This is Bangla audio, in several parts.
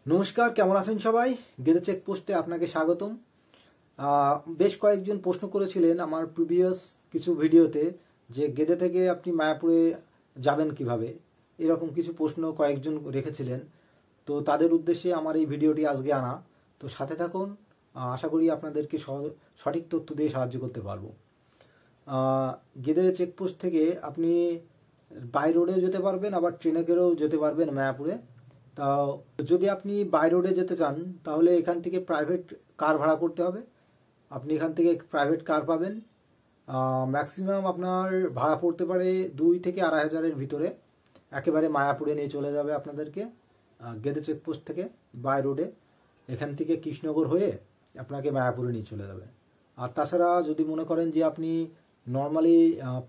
নমস্কার, কেমন আছেন সবাই? গেদে চেকপোস্টে আপনাকে স্বাগতম। বেশ কয়েকজন প্রশ্ন করেছিলেন আমার প্রিভিয়াস কিছু ভিডিওতে যে গেদে থেকে আপনি মায়াপুরে যাবেন কিভাবে, এরকম কিছু প্রশ্ন কয়েকজন রেখেছিলেন। তো তাদের উদ্দেশ্যে আমার এই ভিডিওটি আজকে আনা। তো সাথে থাকুন, আশা করি আপনাদেরকে সঠিক তথ্য দিয়ে সাহায্য করতে পারবো। গেদে চেকপোস্ট থেকে আপনি বাই রোডেও যেতে পারবেন, আবার ট্রেনে করেও যেতে পারবেন মায়াপুরে। তা যদি আপনি বাই রোডে যেতে চান তাহলে এখান থেকে প্রাইভেট কার ভাড়া করতে হবে। আপনি এখান থেকে প্রাইভেট কার পাবেন। ম্যাক্সিমাম আপনার ভাড়া পড়তে পারে 2 থেকে 2,500-এর ভিতরে। একেবারে মায়াপুরে নিয়ে চলে যাবে আপনাদেরকে গেদে চেকপোস্ট থেকে বাই রোডে। এখান থেকে কৃষ্ণনগর হয়ে আপনাকে মায়াপুরে নিয়ে চলে যাবে। আর তাছাড়া যদি মনে করেন যে আপনি নর্মালি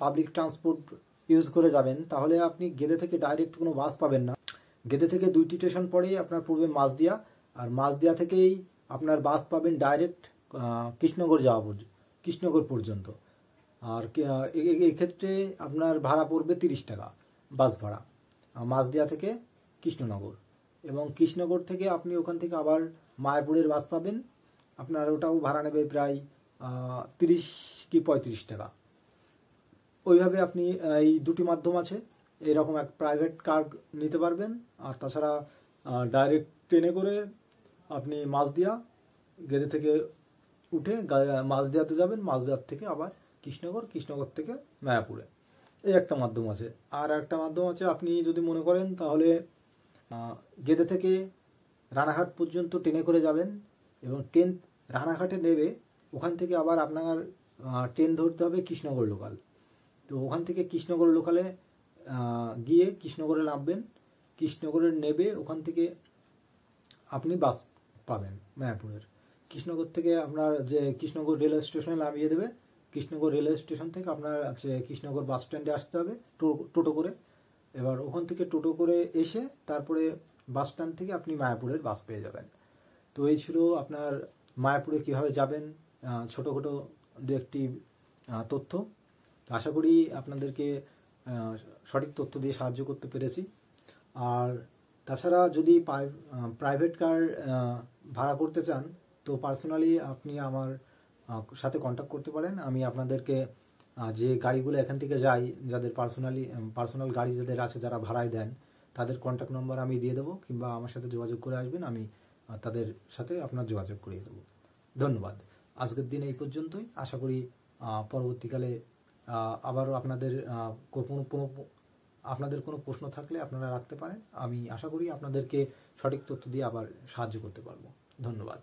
পাবলিক ট্রান্সপোর্ট ইউজ করে যাবেন, তাহলে আপনি গেদে থেকে ডাইরেক্ট কোনো বাস পাবেন না। গেদে থেকে 2টি স্টেশন পরেই আপনার পড়বে মাঝদিয়া, আর মাঝদিয়া থেকেই আপনার বাস পাবেন ডাইরেক্ট কৃষ্ণনগর পর্যন্ত। আর এই ক্ষেত্রে আপনার ভাড়া পড়বে 30 টাকা বাস ভাড়া মাঝদিয়া থেকে কৃষ্ণনগর। এবং কৃষ্ণনগর থেকে আপনি ওখান থেকে আবার মায়াপুরের বাস পাবেন, আপনার ওটাও ভাড়া নেবে প্রায় 30 কি 35 টাকা। ওইভাবে আপনি এই দুটি মাধ্যম আছে, এরকম এক প্রাইভেট কার নিতে পারবেন। আর তাছাড়া ডাইরেক্ট ট্রেনে করে আপনি মাঝদিয়া গেদে থেকে উঠে মাঝদিয়াতে যাবেন, মাঝদিয়ার থেকে আবার কৃষ্ণনগর থেকে মায়াপুরে। এই একটা মাধ্যম আছে। আর একটা মাধ্যম আছে, আপনি যদি মনে করেন তাহলে গেদে থেকে রানাঘাট পর্যন্ত ট্রেনে করে যাবেন এবং ট্রেন রানাঘাটে নেবে, ওখান থেকে আবার আপনার ট্রেন ধরতে হবে কৃষ্ণনগর লোকাল। তো ওখান থেকে কৃষ্ণনগর লোকালে গিয়ে কৃষ্ণনগরে নামবেন, কৃষ্ণনগরে নেবে, ওখান থেকে আপনি বাস পাবেন মায়াপুরের। কৃষ্ণনগর থেকে আপনার যে কৃষ্ণনগর রেলওয়ে স্টেশনে নামিয়ে দেবে, কৃষ্ণনগর রেলওয়ে স্টেশন থেকে আপনার আছে কৃষ্ণনগর বাস স্ট্যান্ডে আসতে হবে টোটো করে। এবার ওখান থেকে টোটো করে এসে তারপরে বাস স্ট্যান্ড থেকে আপনি মায়াপুরের বাস পেয়ে যাবেন। তো এই ছিল আপনার মায়াপুরে কীভাবে যাবেন ছোটোখাটো দু একটি তথ্য। আশা করি আপনাদেরকে সঠিক তথ্য দিয়ে সাহায্য করতে পেরেছি। আর তাছাড়া যদি প্রাইভেট কার ভাড়া করতে চান তো পার্সোনালি আপনি আমার সাথে কন্ট্যাক্ট করতে পারেন। আমি আপনাদেরকে যে গাড়িগুলো এখান থেকে যায়, যাদের পার্সোনাল গাড়ি যাদের আছে, যারা ভাড়ায় দেন, তাদের কন্ট্যাক্ট নম্বর আমি দিয়ে দেবো, কিংবা আমার সাথে যোগাযোগ করে আসবেন, আমি তাদের সাথে আপনার যোগাযোগ করিয়ে দেবো। ধন্যবাদ। আজকের দিন এই পর্যন্তই। আশা করি পরবর্তীকালে আবারও আপনাদের কোনো প্রশ্ন থাকলে আপনারা রাখতে পারেন। আমি আশা করি আপনাদেরকে সঠিক তথ্য দিয়ে আবার সাহায্য করতে পারবো। ধন্যবাদ।